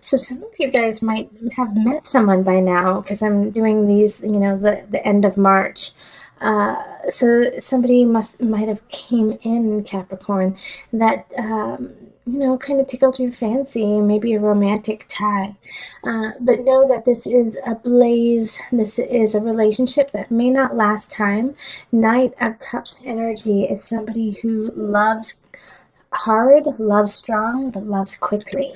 So some of you guys might have met someone by now because I'm doing these, the end of March. So somebody might have came in Capricorn that kind of tickled your fancy, maybe a romantic tie. But know that this is a blaze. This is a relationship that may not last time. Knight of Cups energy is somebody who loves hard, loves strong, but loves quickly.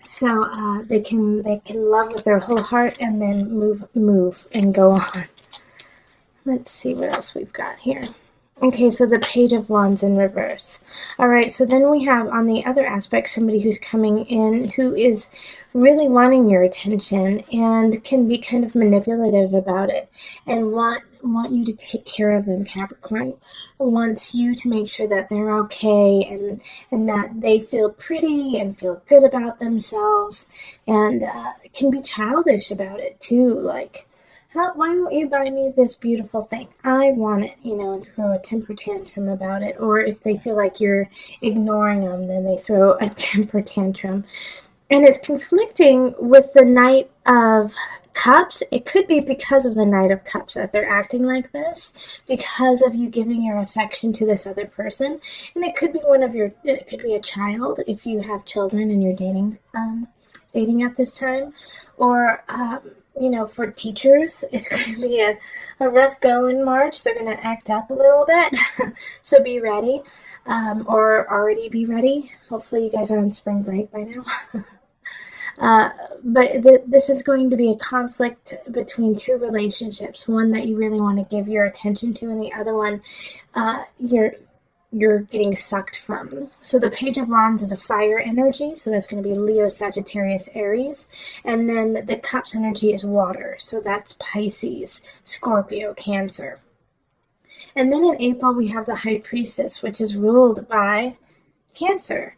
So they can love with their whole heart and then move and go on. Let's see what else we've got here. Okay, so the Page of Wands in reverse. All right, so then we have on the other aspect somebody who's coming in who is really wanting your attention and can be kind of manipulative about it and want you to take care of them. Capricorn wants you to make sure that they're okay and that they feel pretty and feel good about themselves, and can be childish about it too, like, why don't you buy me this beautiful thing? I want it, and throw a temper tantrum about it. Or if they feel like you're ignoring them, then they throw a temper tantrum. And it's conflicting with the Knight of Cups. It could be because of the Knight of Cups that they're acting like this, because of you giving your affection to this other person. And it could be it could be a child if you have children and you're dating at this time. Or, for teachers, it's going to be a rough go in March. They're going to act up a little bit. So be ready, or already be ready. Hopefully you guys are on spring break by now. But this is going to be a conflict between two relationships. One that you really want to give your attention to, and the other one you're getting sucked from. So the Page of Wands is a fire energy, so that's going to be Leo, Sagittarius, Aries. And then the Cups energy is water, so that's Pisces, Scorpio, Cancer. And then in April we have the High Priestess, which is ruled by Cancer.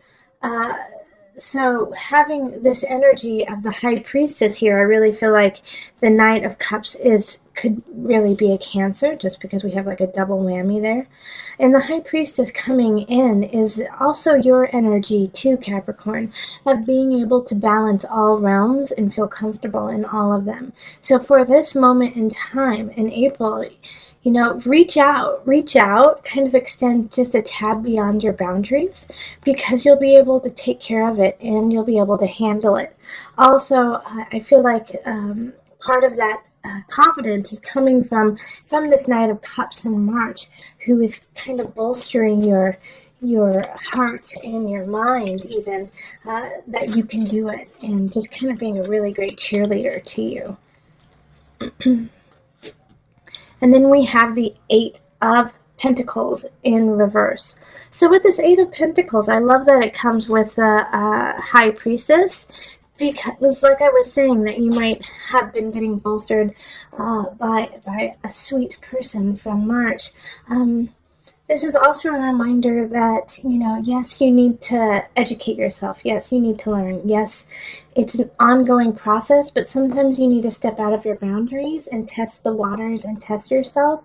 So having this energy of the High Priestess here, I really feel like the Knight of Cups could really be a Cancer, just because we have like a double whammy there. And the High Priestess coming in is also your energy too, Capricorn, of being able to balance all realms and feel comfortable in all of them. So for this moment in time in April, reach out, kind of extend just a tad beyond your boundaries, because you'll be able to take care of it and you'll be able to handle it. Also, I feel like part of that confidence is coming from this Knight of Cups in March, who is kind of bolstering your heart and your mind even, that you can do it, and just kind of being a really great cheerleader to you. And then we have the Eight of Pentacles in reverse. So with this Eight of Pentacles, I love that it comes with a High Priestess, because like I was saying, that you might have been getting bolstered by a sweet person from March. This is also a reminder that, yes, you need to educate yourself. Yes, you need to learn. Yes, it's an ongoing process, but sometimes you need to step out of your boundaries and test the waters and test yourself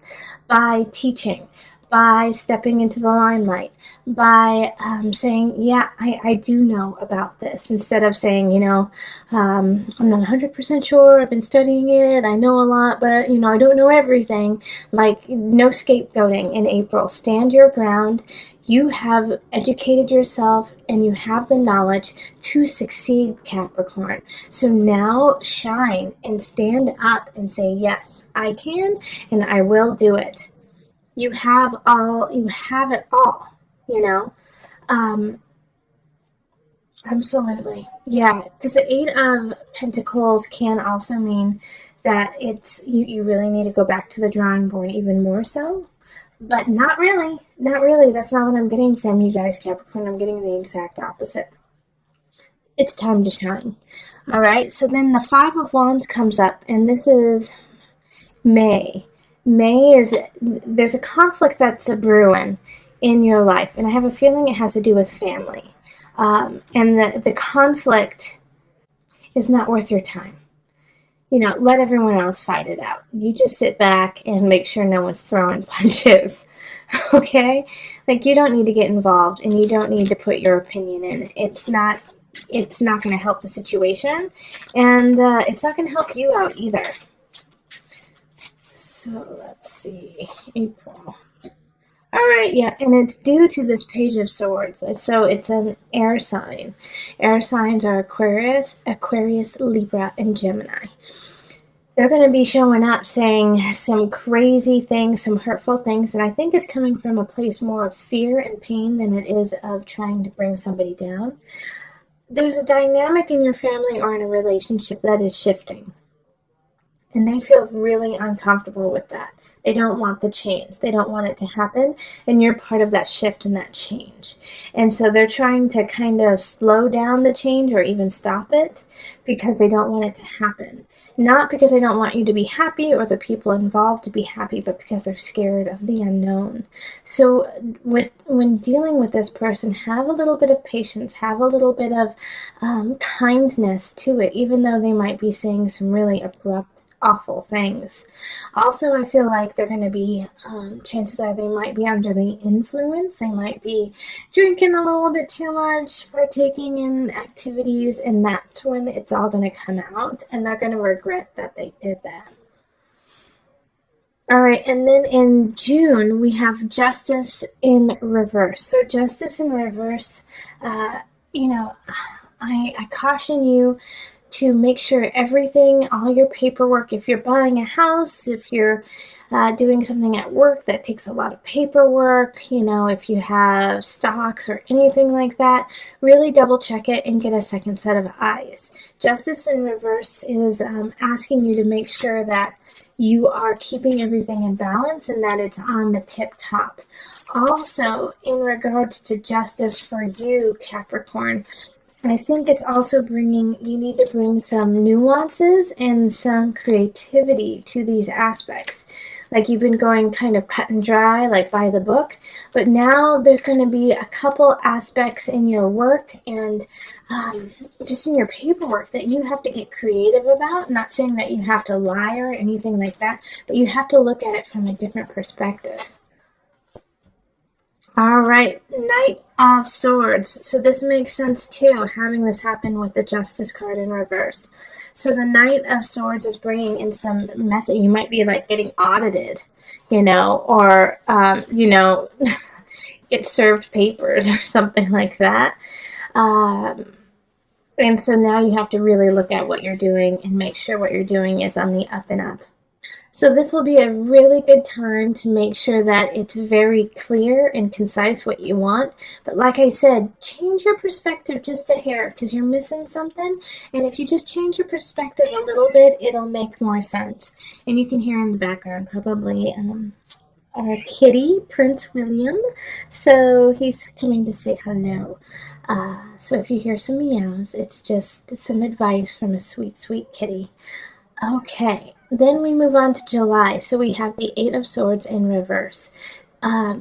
by teaching, by stepping into the limelight, by saying, yeah, I do know about this, instead of saying, I'm not 100% sure, I've been studying it, I know a lot, but, I don't know everything. Like, no scapegoating in April. Stand your ground. You have educated yourself and you have the knowledge to succeed, Capricorn. So now shine and stand up and say, yes, I can and I will do it. You have it all, absolutely. Yeah, because the Eight of Pentacles can also mean that it's, you really need to go back to the drawing board even more so. But not really. That's not what I'm getting from you guys, Capricorn. I'm getting the exact opposite. It's time to shine. All right, so then the Five of Wands comes up, and this is May. There's a conflict that's a brewing in your life, and I have a feeling it has to do with family. And the conflict is not worth your time. Let everyone else fight it out. You just sit back and make sure no one's throwing punches, okay? Like, you don't need to get involved, and you don't need to put your opinion in. It's not it's not going to help the situation, and it's not going to help you out either. So let's see, April. All right, yeah, and it's due to this Page of Swords. So it's an air sign. Air signs are Aquarius, Libra, and Gemini. They're going to be showing up saying some crazy things, some hurtful things, and I think it's coming from a place more of fear and pain than it is of trying to bring somebody down. There's a dynamic in your family or in a relationship that is shifting. And they feel really uncomfortable with that. They don't want the change. They don't want it to happen. And you're part of that shift and that change. And so they're trying to kind of slow down the change or even stop it because they don't want it to happen. Not because they don't want you to be happy or the people involved to be happy, but because they're scared of the unknown. So when dealing with this person, have a little bit of patience. Have a little bit of kindness to it, even though they might be saying some really abrupt, awful things. Also, I feel like they're going to be, chances are they might be under the influence. They might be drinking a little bit too much, partaking in activities, and that's when it's all going to come out, and they're going to regret that they did that. All right, and then in June, we have Justice in reverse. So Justice in reverse, I caution you to make sure everything, all your paperwork, if you're buying a house, if you're doing something at work that takes a lot of paperwork, if you have stocks or anything like that, really double check it and get a second set of eyes. Justice in reverse is asking you to make sure that you are keeping everything in balance and that it's on the tip top. Also, in regards to justice for you, Capricorn, I think it's also you need to bring some nuances and some creativity to these aspects. Like you've been going kind of cut and dry, like by the book, but now there's going to be a couple aspects in your work and just in your paperwork that you have to get creative about. I'm not saying that you have to lie or anything like that, but you have to look at it from a different perspective. All right, Knight of Swords. So this makes sense too, having this happen with the Justice card in reverse. So the Knight of Swords is bringing in some message. You might be like getting audited, or, get served papers or something like that. And so now you have to really look at what you're doing and make sure what you're doing is on the up and up. So this will be a really good time to make sure that it's very clear and concise what you want. But like I said, change your perspective just a hair because you're missing something. And if you just change your perspective a little bit, it'll make more sense. And you can hear in the background probably our kitty, Prince William. So he's coming to say hello. So if you hear some meows, it's just some advice from a sweet, sweet kitty. Okay. Then we move on to July. So we have the Eight of Swords in reverse.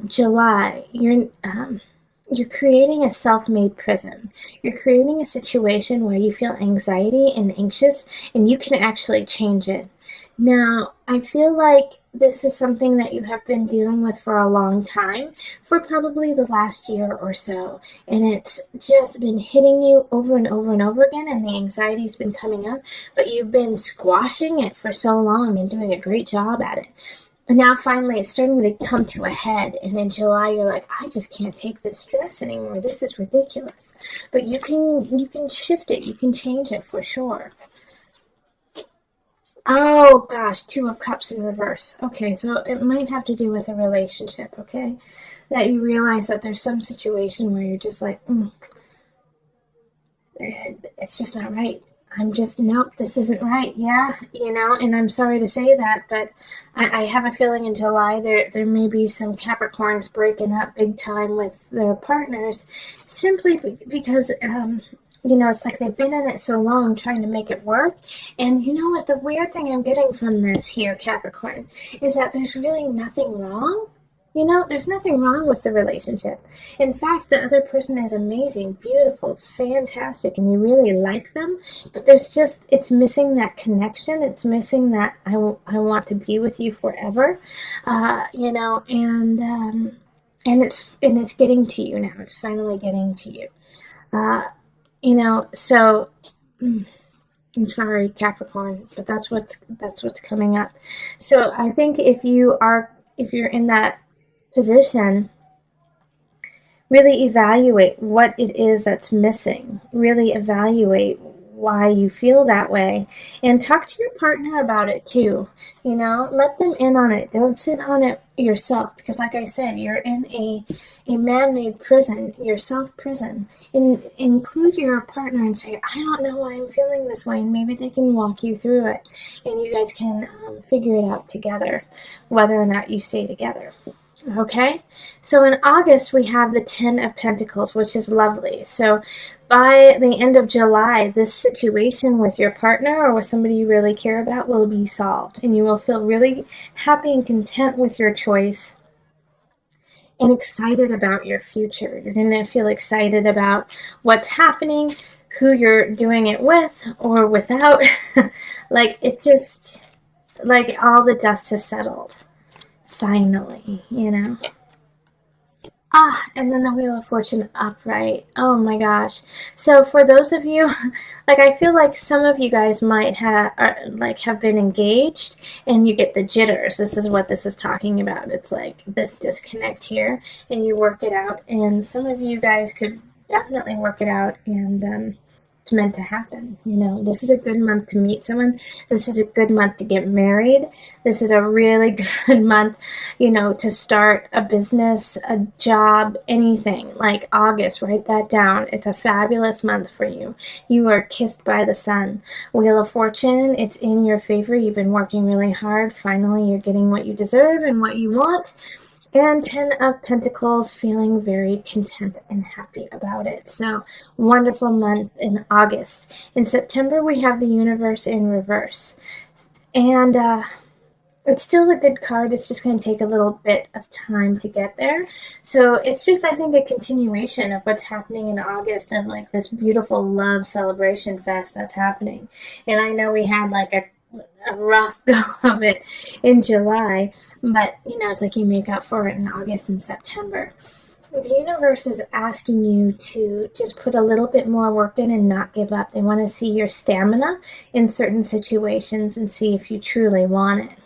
July, you're creating a self-made prison. You're creating a situation where you feel anxiety and anxious, and you can actually change it. Now, I feel like this is something that you have been dealing with for a long time, for probably the last year or so, and it's just been hitting you over and over and over again, and the anxiety's been coming up, but you've been squashing it for so long and doing a great job at it. And now finally it's starting to come to a head, and in July you're like, I just can't take this stress anymore. This is ridiculous. But you can shift it. You can change it for sure. Oh gosh, Two of Cups in reverse. Okay, so it might have to do with a relationship, okay? That you realize that there's some situation where you're just like, it's just not right. Nope, this isn't right. Yeah, and I'm sorry to say that, but I have a feeling in July there may be some Capricorns breaking up big time with their partners simply because, it's like they've been in it so long trying to make it work. And you know what? The weird thing I'm getting from this here, Capricorn, is that there's really nothing wrong. There's nothing wrong with the relationship. In fact, the other person is amazing, beautiful, fantastic, and you really like them. But it's missing that connection. It's missing that I want to be with you forever, and it's getting to you now. It's finally getting to you. So I'm sorry, Capricorn, but that's what's coming up. So I think if you're in that position, really evaluate what it is that's missing. Really evaluate why you feel that way, and talk to your partner about it too. Let them in on it. Don't sit on it yourself, because like I said, you're in a man-made prison, your self-prison. Include your partner and say, I don't know why I'm feeling this way, and maybe they can walk you through it, and you guys can figure it out together, whether or not you stay together. Okay, so in August we have the Ten of Pentacles, which is lovely. So by the end of July, this situation with your partner or with somebody you really care about will be solved, and you will feel really happy and content with your choice and excited about your future. You're going to feel excited about what's happening, who you're doing it with or without. Like, it's just like all the dust has settled. Finally, and then the Wheel of Fortune upright. Oh my gosh. So for those of you, like, I feel like some of you guys might have been engaged and you get the jitters. This is what this is talking about. It's like this disconnect here, and you work it out. And some of you guys could definitely work it out, and it's meant to happen. This is a good month to meet someone. This is a good month to get married. This is a really good month, to start a business, a job, anything. Like August, write that down. It's a fabulous month for you. You are kissed by the sun. Wheel of Fortune, it's in your favor. You've been working really hard. Finally, you're getting what you deserve and what you want. And Ten of Pentacles, feeling very content and happy about it. So, wonderful month in August. In September, we have the Universe in reverse. And it's still a good card. It's just going to take a little bit of time to get there. So, it's just, I think, a continuation of what's happening in August, and like this beautiful love celebration fest that's happening. And I know we had like a rough go of it in July, but it's like you make up for it in August and September. The universe is asking you to just put a little bit more work in and not give up. They want to see your stamina in certain situations and see if you truly want it.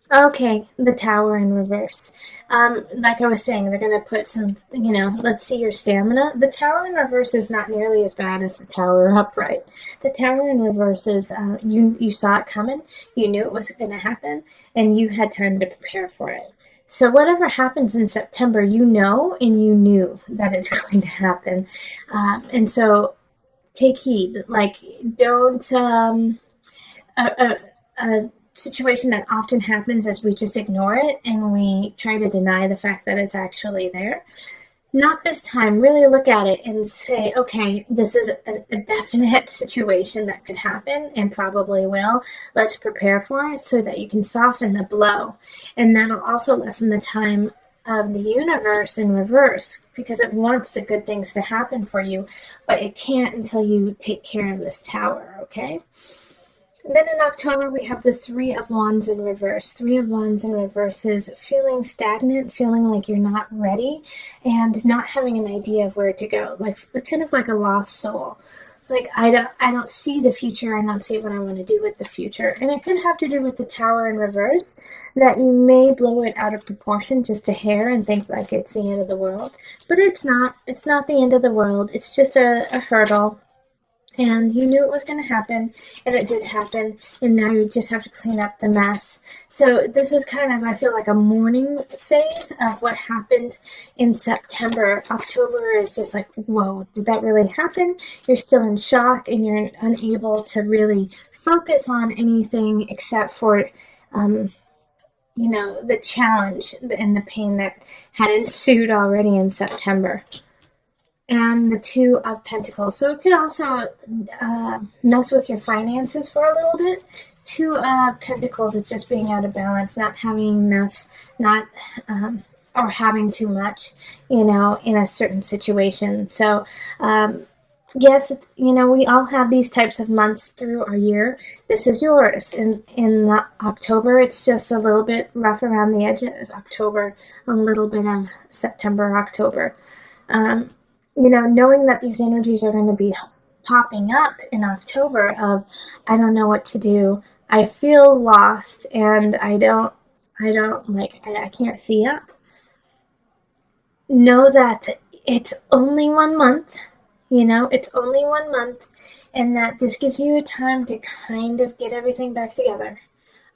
Okay, the Tower in reverse. Like I was saying, they're going to put some, let's see your stamina. The Tower in reverse is not nearly as bad as the Tower upright. The Tower in reverse is, you saw it coming, you knew it was going to happen, and you had time to prepare for it. So whatever happens in September, and you knew that it's going to happen. And so take heed. Like, don't, a situation that often happens is we just ignore it and we try to deny the fact that it's actually there. Not this time. Really look at it and say, okay, this is a definite situation that could happen and probably will. Let's prepare for it so that you can soften the blow. And that'll also lessen the time of the universe in reverse, because it wants the good things to happen for you, but it can't until you take care of this tower, okay? Then in October, we have the Three of Wands in reverse. Three of Wands in reverse is feeling stagnant, feeling like you're not ready, and not having an idea of where to go. Like, kind of like a lost soul. Like, I don't see the future. I don't see what I want to do with the future. And it could have to do with the Tower in reverse, that you may blow it out of proportion just a hair and think like it's the end of the world. But it's not. It's not the end of the world. It's just a hurdle. And you knew it was going to happen, and it did happen, and now you just have to clean up the mess. So this is kind of, I feel like, a mourning phase of what happened in September. October is just like, whoa, did that really happen? You're still in shock, and you're unable to really focus on anything except for, the challenge and the pain that had ensued already in September. And the Two of Pentacles. So it could also mess with your finances for a little bit. Two of Pentacles is just being out of balance, not having enough, or having too much, in a certain situation. So, yes, it's, we all have these types of months through our year. This is yours. In October, it's just a little bit rough around the edges. October, a little bit of September, October. you know, knowing that these energies are going to be popping up in October of, I don't know what to do, I feel lost, and I can't see up. Know that it's only 1 month, you know, it's only 1 month, and that this gives you a time to kind of get everything back together,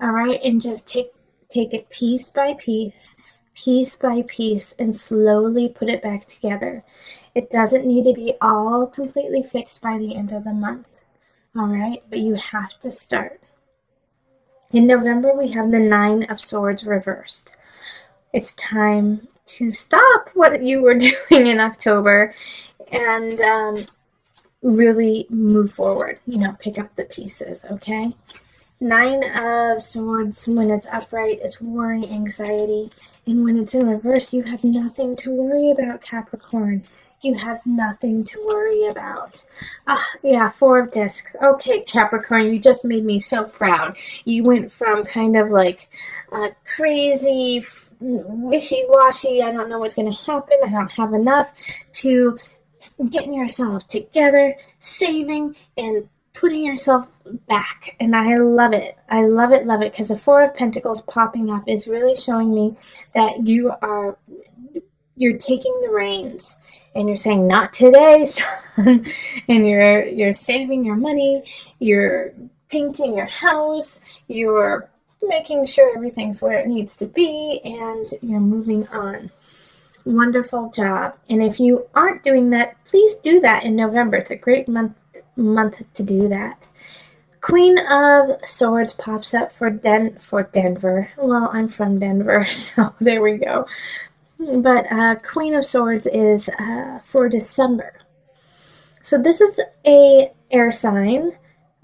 all right, and just take it piece by piece, and slowly put it back together. It doesn't need to be all completely fixed by the end of the month, all right, but you have to start. In November, we have the Nine of Swords reversed. It's time to stop what you were doing in October and really move forward, you know, pick up the pieces, okay? Nine of Swords, when it's upright, is worry, anxiety, and when it's in reverse, you have nothing to worry about, Capricorn. You have nothing to worry about. Yeah, Four of Discs. Okay, Capricorn, you just made me so proud. You went from kind of like crazy, wishy-washy, I don't know what's going to happen, I don't have enough, to getting yourself together, saving, and putting yourself back. And I love it. I love it, because the Four of Pentacles popping up is really showing me that you're taking the reins and you're saying, not today, son. And you're saving your money, you're painting your house, you're making sure everything's where it needs to be, and you're moving on. Wonderful job. And if you aren't doing that, please do that in November. It's a great month to do that. Queen of Swords pops up for Denver. Well, I'm from Denver, so there we go. But Queen of Swords is for December. So this is a air sign,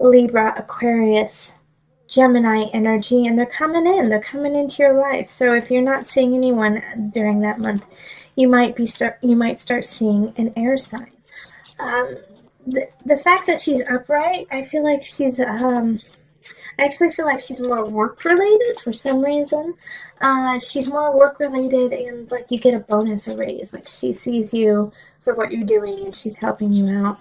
Libra, Aquarius, Gemini energy, and they're coming into your life. So if you're not seeing anyone during that month, you might start seeing an air sign. The fact that she's upright, I feel like she's I actually feel like she's more work related for some reason. She's more work related, and like you get a bonus, a raise. Like she sees you for what you're doing and she's helping you out.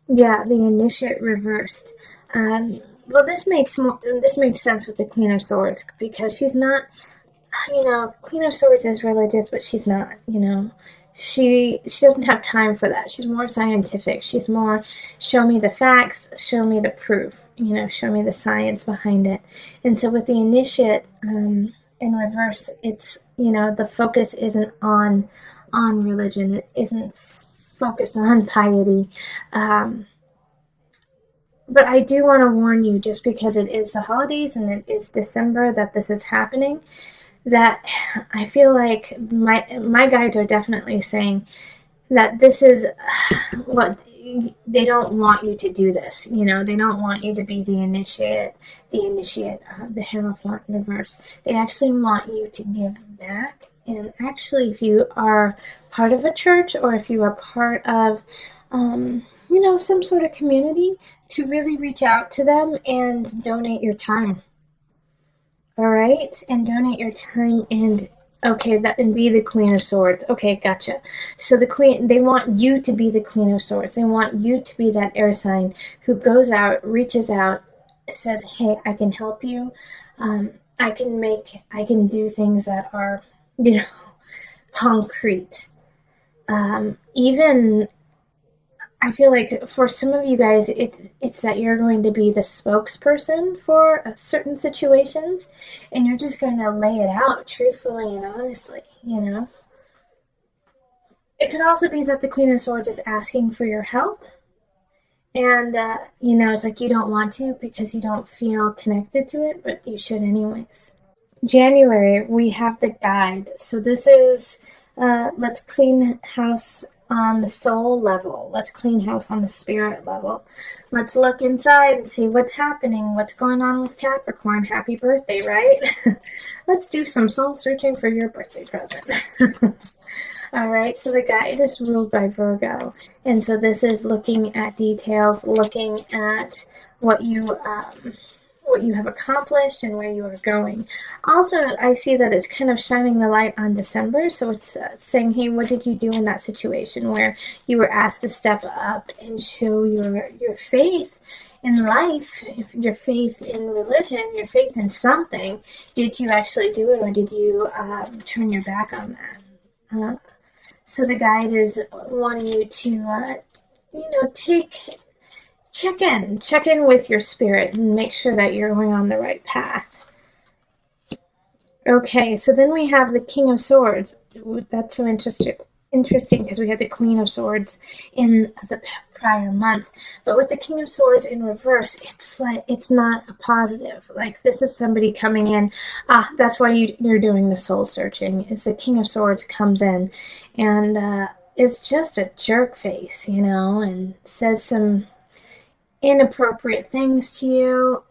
Yeah, the initiate reversed. Well, this makes sense with the Queen of Swords, because she's not, you know, Queen of Swords is religious, but she's not, you know. She doesn't have time for that. She's more scientific. She's more, show me the facts, show me the proof, you know, show me the science behind it. And so with the initiate in reverse, it's, you know, the focus isn't on religion. It isn't focused on piety. But I do want to warn you, just because it is the holidays and it is December that this is happening, that I feel like my guides are definitely saying that this is what they don't want you to do this. You know, they don't want you to be the initiate, the Hierophant reverse. They actually want you to give back. And actually, if you are part of a church, or if you are part of, you know, some sort of community, to really reach out to them and donate your time. All right, and donate your time, and and be the Queen of Swords. Okay, gotcha. So they want you to be the Queen of Swords. They want you to be that air sign who goes out, reaches out, says, "Hey, I can help you. I can do things that are, you know, concrete." Even I feel like for some of you guys, it's that you're going to be the spokesperson for certain situations, and you're just going to lay it out truthfully and honestly, you know. It could also be that the Queen of Swords is asking for your help, and, you know, it's like you don't want to because you don't feel connected to it, but you should anyways. January, we have the guide. So this is, let's clean house on the soul level. Let's clean house on the spirit level. Let's look inside and see what's happening, what's going on with Capricorn. Happy birthday, right? Let's do some soul searching for your birthday present. All right, so the guide is ruled by Virgo. And so this is looking at details, looking at what you what you have accomplished and where you are going. Also, I see that it's kind of shining the light on December, so it's saying, hey, what did you do in that situation where you were asked to step up and show your faith in life, your faith in religion, your faith in something? Did you actually do it, or did you turn your back on that? So the guide is wanting you to, check in with your spirit and make sure that you're going on the right path. Okay, so then we have the King of Swords. That's so interesting because we had the Queen of Swords in the prior month, but with the King of Swords in reverse, it's like it's not a positive. Like, this is somebody coming in. That's why you're doing the soul searching. Is the King of Swords comes in and it's just a jerk face, and says some inappropriate things to you.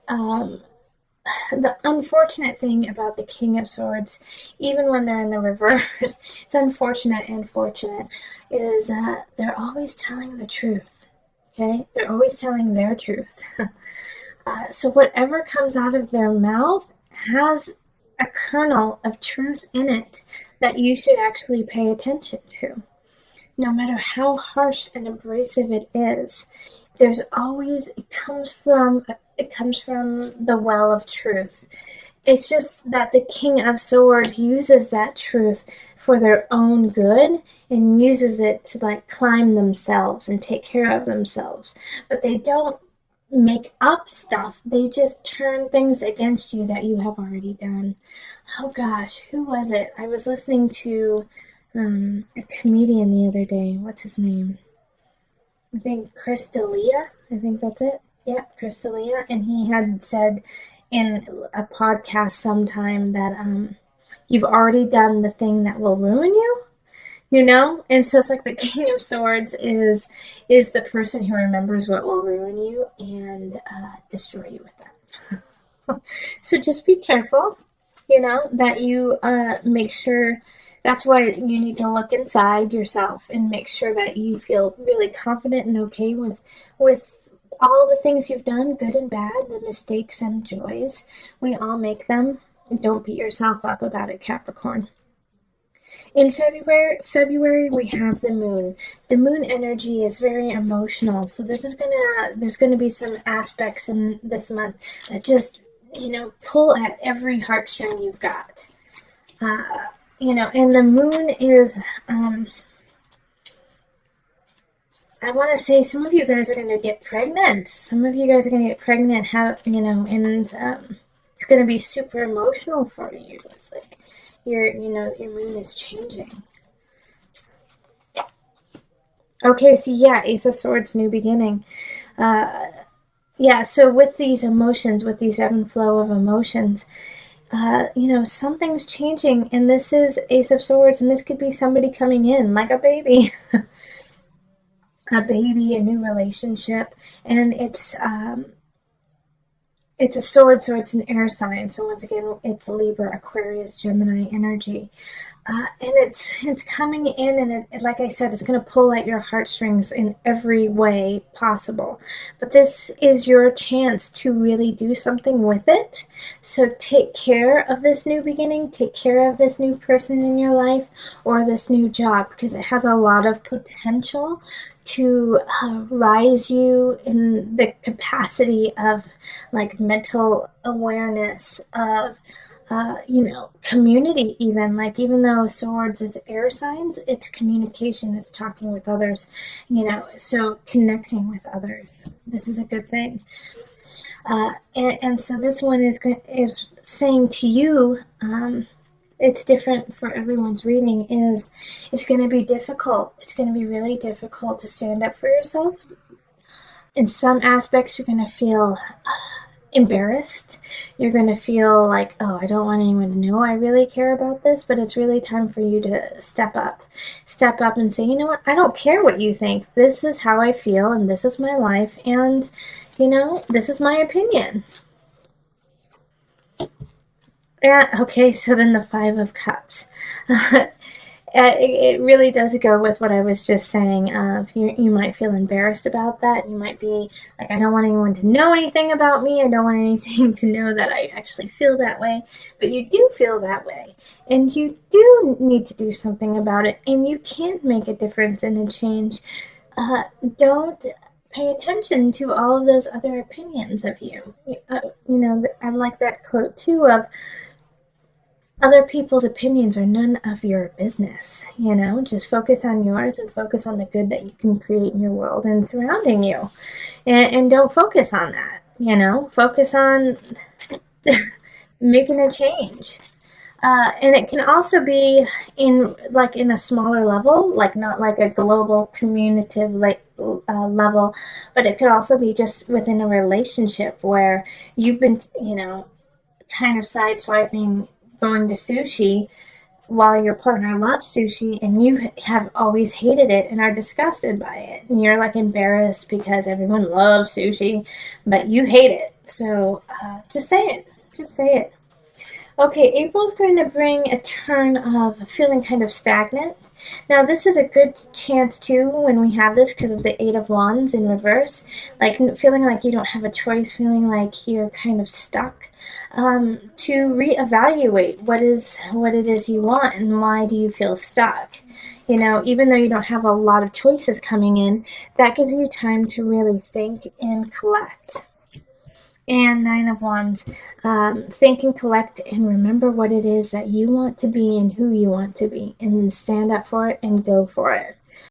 The unfortunate thing about the King of Swords, even when they're in the reverse, it's unfortunate and fortunate, is they're always telling the truth. Okay? They're always telling their truth. So whatever comes out of their mouth has a kernel of truth in it that you should actually pay attention to. No matter how harsh and abrasive it is, there's always, it comes from the well of truth. It's just that the King of Swords uses that truth for their own good and uses it to climb themselves and take care of themselves. But they don't make up stuff. They just turn things against you that you have already done. Oh gosh, who was it? I was listening to a comedian the other day. What's his name? I think Chris D'Elia. I think that's it. Yeah, Chris D'Elia. And he had said in a podcast sometime that you've already done the thing that will ruin you, And so it's like the King of Swords is the person who remembers what will ruin you and destroy you with that. So just be careful, that you make sure. That's why you need to look inside yourself and make sure that you feel really confident and okay with all the things you've done, good and bad, the mistakes and joys. We all make them. Don't beat yourself up about it, Capricorn. In February we have the moon. The moon energy is very emotional. So there's gonna be some aspects in this month that just, pull at every heartstring you've got. And the moon is, I want to say some of you guys are going to get pregnant. Some of you guys are going to get pregnant, and it's going to be super emotional for you. It's like your moon is changing. Okay, so yeah, Ace of Swords, new beginning. So with these emotions, with these ebb and flow of emotions, something's changing, and this is Ace of Swords, and this could be somebody coming in like a baby. A new relationship, and it's a sword, so it's an air sign. So once again, it's Libra, Aquarius, Gemini energy. And it's coming in, and it, like I said, it's going to pull at your heartstrings in every way possible. But this is your chance to really do something with it. So take care of this new beginning, take care of this new person in your life, or this new job, because it has a lot of potential to rise you in the capacity of mental awareness, of community, even though Swords is air signs, it's communication, it's talking with others, so connecting with others. This is a good thing. And so this one is saying to you, it's different for everyone's reading, is it's going to be difficult. It's going to be really difficult to stand up for yourself. In some aspects, you're going to feel embarrassed. You're going to feel like, oh, I don't want anyone to know I really care about this, but it's really time for you to step up and say, you know what, I don't care what you think. This is how I feel, and this is my life, and, this is my opinion. Yeah, okay, so then the Five of Cups. it really does go with what I was just saying. You might feel embarrassed about that. You might be like, I don't want anyone to know anything about me. I don't want anything to know that I actually feel that way. But you do feel that way. And you do need to do something about it. And you can make a difference and a change. Don't pay attention to all of those other opinions of you. I like that quote too of, other people's opinions are none of your business. Just focus on yours and focus on the good that you can create in your world and surrounding you. And don't focus on that. Focus on making a change. And it can also be in a smaller level, like not like a global communicative level, but it could also be just within a relationship where you've been, kind of sideswiping going to sushi while your partner loves sushi and you have always hated it and are disgusted by it. And you're like embarrassed because everyone loves sushi, but you hate it. So just say it. Just say it. Okay, April's going to bring a turn of feeling kind of stagnant. Now, this is a good chance, too, when we have this because of the Eight of Wands in reverse, like feeling like you don't have a choice, feeling like you're kind of stuck, to reevaluate what it is you want and why do you feel stuck. Even though you don't have a lot of choices coming in, that gives you time to really think and collect. And Nine of Wands, think and collect and remember what it is that you want to be and who you want to be, and then stand up for it and go for it.